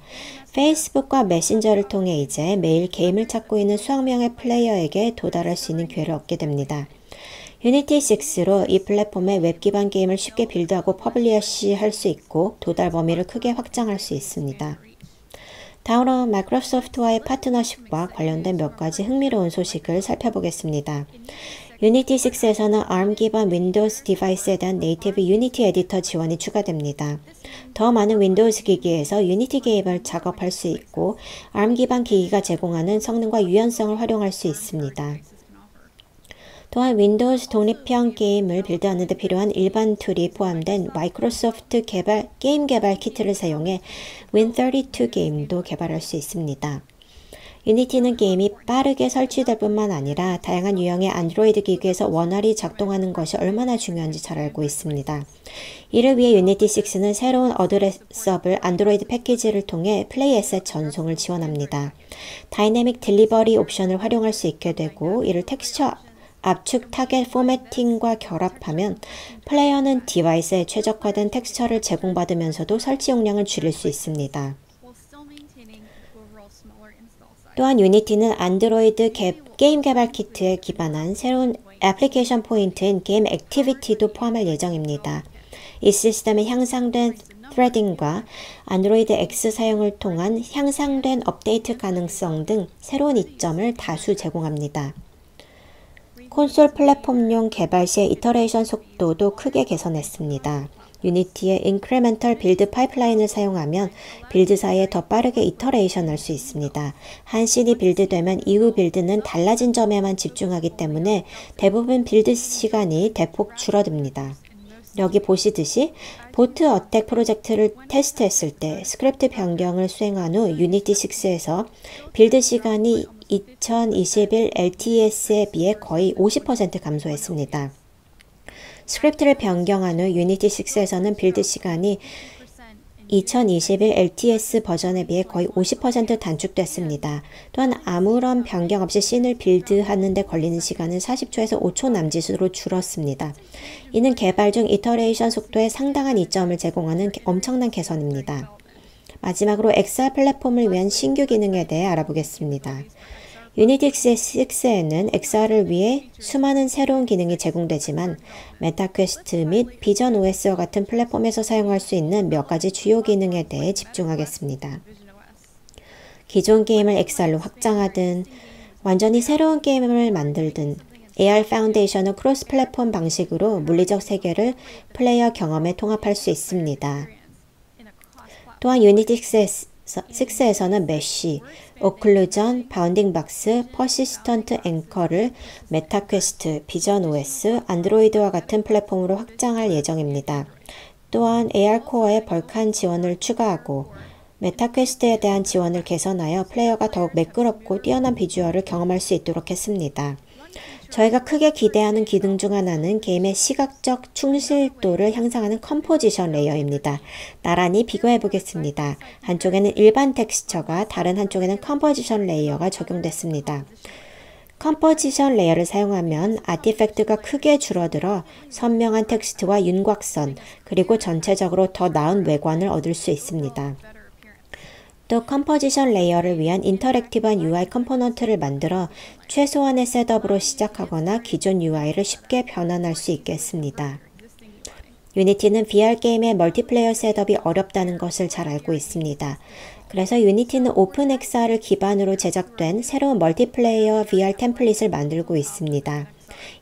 페이스북과 메신저를 통해 이제 매일 게임을 찾고 있는 수억 명의 플레이어에게 도달할 수 있는 기회를 얻게 됩니다. 유니티 6로 이 플랫폼에 웹 기반 게임을 쉽게 빌드하고 퍼블리시 할 수 있고 도달 범위를 크게 확장할 수 있습니다. 다음으로 마이크로소프트와의 파트너십과 관련된 몇 가지 흥미로운 소식을 살펴보겠습니다. 유니티 6에서는 ARM 기반 윈도우즈 디바이스에 대한 네이티브 유니티 에디터 지원이 추가됩니다. 더 많은 윈도우즈 기기에서 유니티 게임을 작업할 수 있고 ARM 기반 기기가 제공하는 성능과 유연성을 활용할 수 있습니다. 또한 윈도우즈 독립형 게임을 빌드하는 데 필요한 일반 툴이 포함된 마이크로소프트 게임 개발 키트를 사용해 Win32 게임도 개발할 수 있습니다. 유니티는 게임이 빠르게 설치될 뿐만 아니라 다양한 유형의 안드로이드 기기에서 원활히 작동하는 것이 얼마나 중요한지 잘 알고 있습니다. 이를 위해 유니티 6는 새로운 어드레서블 안드로이드 패키지를 통해 플레이 에셋 전송을 지원합니다. 다이내믹 딜리버리 옵션을 활용할 수 있게 되고 이를 텍스처 압축 타겟 포매팅과 결합하면 플레이어는 디바이스에 최적화된 텍스처를 제공받으면서도 설치 용량을 줄일 수 있습니다. 또한 유니티는 안드로이드 게임 개발 키트에 기반한 새로운 애플리케이션 포인트인 게임 액티비티도 포함할 예정입니다. 이 시스템의 향상된 threading과 안드로이드 X 사용을 통한 향상된 업데이트 가능성 등 새로운 이점을 다수 제공합니다. 콘솔 플랫폼용 개발 시의 이터레이션 속도도 크게 개선했습니다. 유니티의 인크리멘털 빌드 파이프라인을 사용하면 빌드 사이에 더 빠르게 이터레이션할 수 있습니다. 한 씬이 빌드되면 이후 빌드는 달라진 점에만 집중하기 때문에 대부분 빌드 시간이 대폭 줄어듭니다. 여기 보시듯이 보트 어택 프로젝트를 테스트했을 때 스크립트 변경을 수행한 후 유니티 6에서 빌드 시간이 2021 LTS에 비해 거의 50% 감소했습니다. 스크립트를 변경한 후 유니티 6에서는 빌드 시간이 2021 LTS 버전에 비해 거의 50% 단축됐습니다. 또한 아무런 변경 없이 씬을 빌드하는 데 걸리는 시간은 40초에서 5초 남짓으로 줄었습니다. 이는 개발 중 이터레이션 속도에 상당한 이점을 제공하는 엄청난 개선입니다. 마지막으로 XR 플랫폼을 위한 신규 기능에 대해 알아보겠습니다. 유니티 6에는 XR을 위해 수많은 새로운 기능이 제공되지만 메타퀘스트 및 비전 OS와 같은 플랫폼에서 사용할 수 있는 몇 가지 주요 기능에 대해 집중하겠습니다. 기존 게임을 XR로 확장하든 완전히 새로운 게임을 만들든 AR 파운데이션은 크로스 플랫폼 방식으로 물리적 세계를 플레이어 경험에 통합할 수 있습니다. 또한 유니티 6에서는 메쉬, 오클루전, 바운딩 박스, 퍼시스턴트 앵커를 메타퀘스트, 비전 OS, 안드로이드와 같은 플랫폼으로 확장할 예정입니다. 또한 AR 코어에 벌크한 지원을 추가하고 메타퀘스트에 대한 지원을 개선하여 플레이어가 더욱 매끄럽고 뛰어난 비주얼을 경험할 수 있도록 했습니다. 저희가 크게 기대하는 기능 중 하나는 게임의 시각적 충실도를 향상하는 컴포지션 레이어입니다. 나란히 비교해 보겠습니다. 한쪽에는 일반 텍스처가 다른 한쪽에는 컴포지션 레이어가 적용됐습니다. 컴포지션 레이어를 사용하면 아티팩트가 크게 줄어들어 선명한 텍스트와 윤곽선 그리고 전체적으로 더 나은 외관을 얻을 수 있습니다. 또 컴포지션 레이어를 위한 인터랙티브한 UI 컴포넌트를 만들어 최소한의 셋업으로 시작하거나 기존 UI를 쉽게 변환할 수 있겠습니다. 유니티는 VR 게임의 멀티플레이어 셋업이 어렵다는 것을 잘 알고 있습니다. 그래서 유니티는 오픈XR을 기반으로 제작된 새로운 멀티플레이어 VR 템플릿을 만들고 있습니다.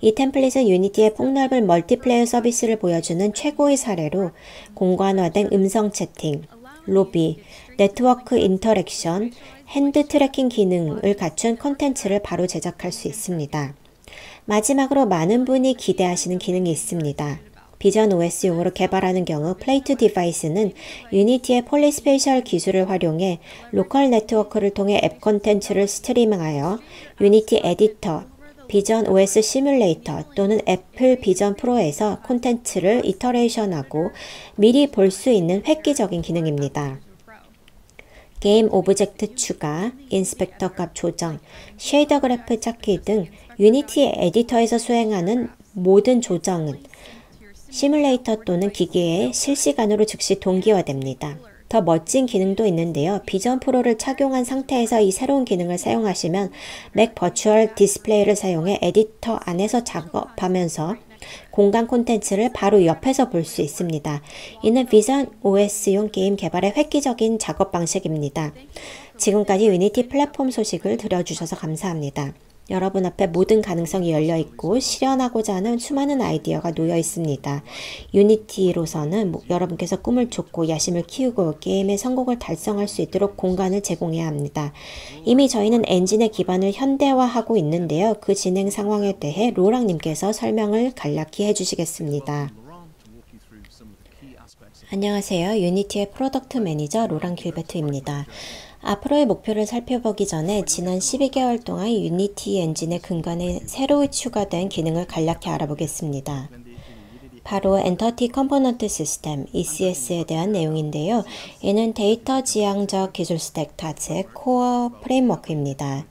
이 템플릿은 유니티의 폭넓은 멀티플레이어 서비스를 보여주는 최고의 사례로 공간화된 음성 채팅, 로비, 네트워크 인터랙션, 핸드 트래킹 기능을 갖춘 콘텐츠를 바로 제작할 수 있습니다. 마지막으로 많은 분이 기대하시는 기능이 있습니다. 비전 OS용으로 개발하는 경우 플레이2 디바이스는 유니티의 폴리스페이셜 기술을 활용해 로컬 네트워크를 통해 앱 콘텐츠를 스트리밍하여 유니티 에디터, 비전 OS 시뮬레이터 또는 애플 비전 프로에서 콘텐츠를 이터레이션하고 미리 볼 수 있는 획기적인 기능입니다. 게임 오브젝트 추가, 인스펙터 값 조정, 쉐이더 그래프 찾기 등 유니티 에디터에서 수행하는 모든 조정은 시뮬레이터 또는 기기에 실시간으로 즉시 동기화됩니다. 더 멋진 기능도 있는데요. 비전 프로를 착용한 상태에서 이 새로운 기능을 사용하시면 맥 버추얼 디스플레이를 사용해 에디터 안에서 작업하면서 공간 콘텐츠를 바로 옆에서 볼 수 있습니다. 이는 비전 OS용 게임 개발의 획기적인 작업 방식입니다. 지금까지 유니티 플랫폼 소식을 들어주셔서 감사합니다. 여러분 앞에 모든 가능성이 열려 있고 실현하고자 하는 수많은 아이디어가 놓여 있습니다. 유니티로서는 여러분께서 꿈을 쫓고 야심을 키우고 게임의 성공을 달성할 수 있도록 공간을 제공해야 합니다. 이미 저희는 엔진의 기반을 현대화하고 있는데요. 그 진행 상황에 대해 로랑님께서 설명을 간략히 해주시겠습니다. 안녕하세요. 유니티의 프로덕트 매니저 로랑 길베트입니다. 앞으로의 목표를 살펴보기 전에 지난 12개월 동안 유니티 엔진의 근간에 새로 추가된 기능을 간략히 알아보겠습니다. 바로 엔터티 컴포넌트 시스템 ECS에 대한 내용인데요. 이는 데이터 지향적 기술 스택 탓의 코어 프레임워크입니다.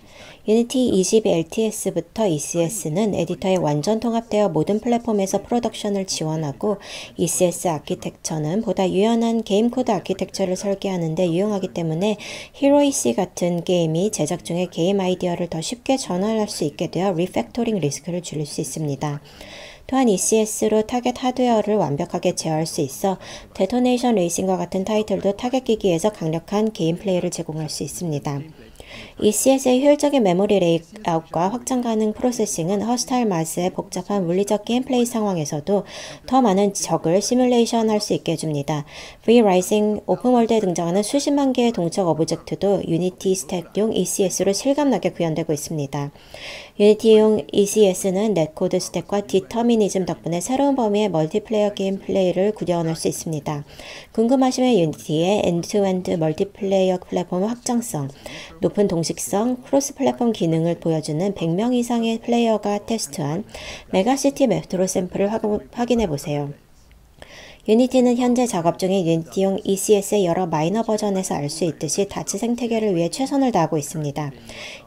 유니티 20 LTS부터 ECS는 에디터에 완전 통합되어 모든 플랫폼에서 프로덕션을 지원하고 ECS 아키텍처는 보다 유연한 게임 코드 아키텍처를 설계하는 데 유용하기 때문에 히로이시 같은 게임이 제작 중에 게임 아이디어를 더 쉽게 전환할 수 있게 되어 리팩토링 리스크를 줄일 수 있습니다. 또한 ECS로 타겟 하드웨어를 완벽하게 제어할 수 있어 데토네이션 레이싱과 같은 타이틀도 타겟 기기에서 강력한 게임 플레이를 제공할 수 있습니다. ECS의 효율적인 메모리 레이아웃과 확장 가능 프로세싱은 허스타일 마스의 복잡한 물리적 게임 플레이 상황에서도 더 많은 적을 시뮬레이션 할 수 있게 해줍니다. V-Rising 오픈월드에 등장하는 수십만 개의 동적 오브젝트도 유니티 스택용 ECS로 실감나게 구현되고 있습니다. 유니티용 ECS는 넷코드 스택과 디터미니즘 덕분에 새로운 범위의 멀티플레이어 게임 플레이를 구현할 수 있습니다. 궁금하시면 유니티의 엔드-투-엔드 멀티플레이어 플랫폼 확장성, 높은 동식성, 크로스 플랫폼 기능을 보여주는 100명 이상의 플레이어가 테스트한 메가시티 메트로 샘플을 확인해보세요. 유니티는 현재 작업 중인 유니티용 ECS의 여러 마이너 버전에서 알 수 있듯이 다치 생태계를 위해 최선을 다하고 있습니다.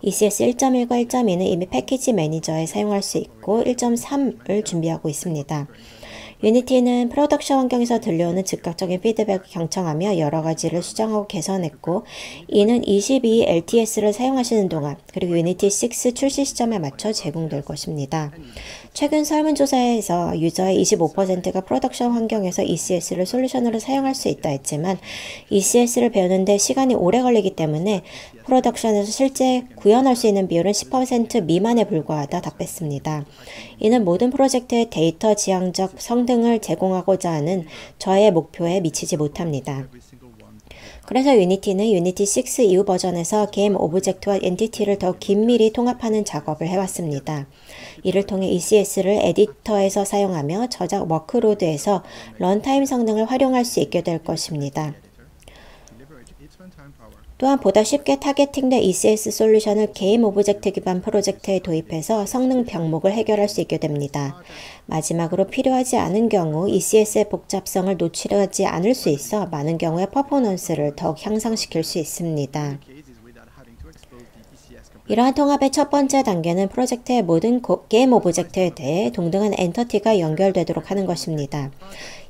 ECS 1.1과 1.2는 이미 패키지 매니저에 사용할 수 있고 1.3을 준비하고 있습니다. 유니티는 프로덕션 환경에서 들려오는 즉각적인 피드백을 경청하며 여러 가지를 수정하고 개선했고, 이는 22 LTS를 사용하시는 동안 그리고 유니티 6 출시 시점에 맞춰 제공될 것입니다. 최근 설문조사에서 유저의 25%가 프로덕션 환경에서 ECS를 솔루션으로 사용할 수 있다 했지만 ECS를 배우는데 시간이 오래 걸리기 때문에 프로덕션에서 실제 구현할 수 있는 비율은 10% 미만에 불과하다 답했습니다. 이는 모든 프로젝트의 데이터 지향적 성능을 제공하고자 하는 저의 목표에 미치지 못합니다. 그래서 유니티는 유니티 6 이후 버전에서 게임 오브젝트와 엔티티를 더 긴밀히 통합하는 작업을 해왔습니다. 이를 통해 ECS를 에디터에서 사용하며 저작 워크로드에서 런타임 성능을 활용할 수 있게 될 것입니다. 또한 보다 쉽게 타겟팅된 ECS 솔루션을 게임 오브젝트 기반 프로젝트에 도입해서 성능 병목을 해결할 수 있게 됩니다. 마지막으로 필요하지 않은 경우 ECS의 복잡성을 노출하지 않을 수 있어 많은 경우에 퍼포먼스를 더욱 향상시킬 수 있습니다. 이러한 통합의 첫 번째 단계는 프로젝트의 모든 게임 오브젝트에 대해 동등한 엔터티가 연결되도록 하는 것입니다.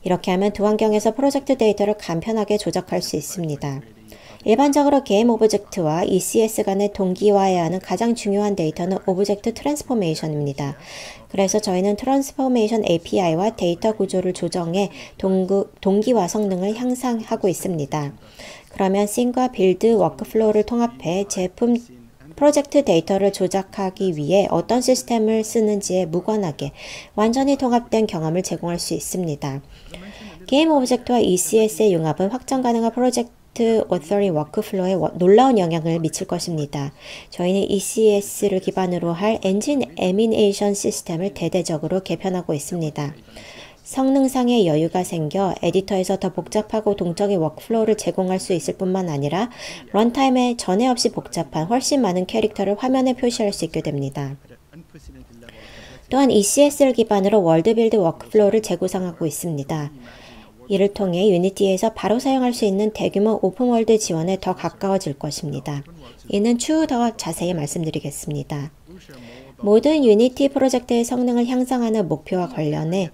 이렇게 하면 두 환경에서 프로젝트 데이터를 간편하게 조작할 수 있습니다. 일반적으로 게임 오브젝트와 ECS 간의 동기화해야 하는 가장 중요한 데이터는 오브젝트 트랜스포메이션입니다. 그래서 저희는 트랜스포메이션 API와 데이터 구조를 조정해 동기화 성능을 향상하고 있습니다. 그러면 씬과 빌드 워크플로우를 통합해 제품 프로젝트 데이터를 조작하기 위해 어떤 시스템을 쓰는지에 무관하게 완전히 통합된 경험을 제공할 수 있습니다. 게임 오브젝트와 ECS의 융합은 확장 가능한 프로젝트 오토리 워크플로우에 놀라운 영향을 미칠 것입니다. 저희는 ECS를 기반으로 할 엔진 에미네이션 시스템을 대대적으로 개편하고 있습니다. 성능상의 여유가 생겨 에디터에서 더 복잡하고 동적인 워크플로우를 제공할 수 있을 뿐만 아니라 런타임에 전에 없이 복잡한 훨씬 많은 캐릭터를 화면에 표시할 수 있게 됩니다. 또한 ECS를 기반으로 월드빌드 워크플로우를 재구성하고 있습니다. 이를 통해 유니티에서 바로 사용할 수 있는 대규모 오픈월드 지원에 더 가까워질 것입니다. 이는 추후 더 자세히 말씀드리겠습니다. 모든 유니티 프로젝트의 성능을 향상하는 목표와 관련해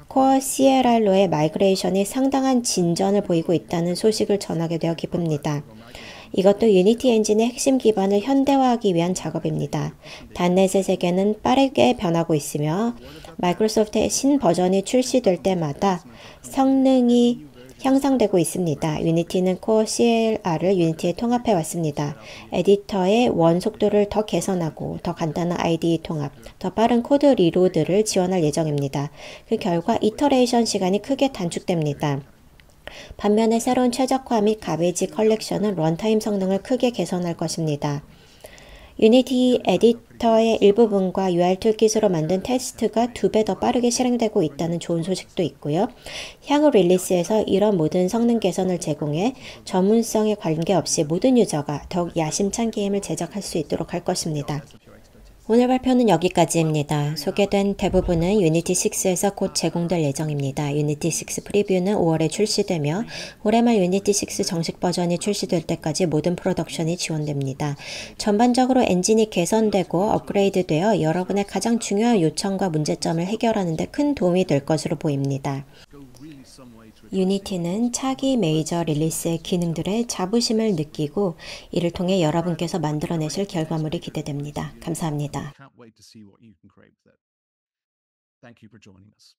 코어 CLR로의 마이그레이션이 상당한 진전을 보이고 있다는 소식을 전하게 되어 기쁩니다. 이것도 유니티 엔진의 핵심 기반을 현대화하기 위한 작업입니다. 단넷의 세계는 빠르게 변하고 있으며 마이크로소프트의 신버전이 출시될 때마다 성능이 향상되고 있습니다. 유니티는 코어 CLR을 유니티에 통합해 왔습니다. 에디터의 원 속도를 더 개선하고 더 간단한 IDE 통합, 더 빠른 코드 리로드를 지원할 예정입니다. 그 결과 이터레이션 시간이 크게 단축됩니다. 반면에 새로운 최적화 및 가베이지 컬렉션은 런타임 성능을 크게 개선할 것입니다. 유니티 에디터의 일부분과 UR 툴킷으로 만든 테스트가 2배 더 빠르게 실행되고 있다는 좋은 소식도 있고요. 향후 릴리스에서 이런 모든 성능 개선을 제공해 전문성에 관계없이 모든 유저가 더욱 야심찬 게임을 제작할 수 있도록 할 것입니다. 오늘 발표는 여기까지입니다. 소개된 대부분은 유니티 6에서 곧 제공될 예정입니다. 유니티 6 프리뷰는 5월에 출시되며 올해 말 유니티 6 정식 버전이 출시될 때까지 모든 프로덕션이 지원됩니다. 전반적으로 엔진이 개선되고 업그레이드되어 여러분의 가장 중요한 요청과 문제점을 해결하는 데 큰 도움이 될 것으로 보입니다. 유니티는 차기 메이저 릴리스의 기능들의 자부심을 느끼고 이를 통해 여러분께서 만들어내실 결과물이 기대됩니다. 감사합니다. Can't wait to see what you can create with it. Thank you for joining us.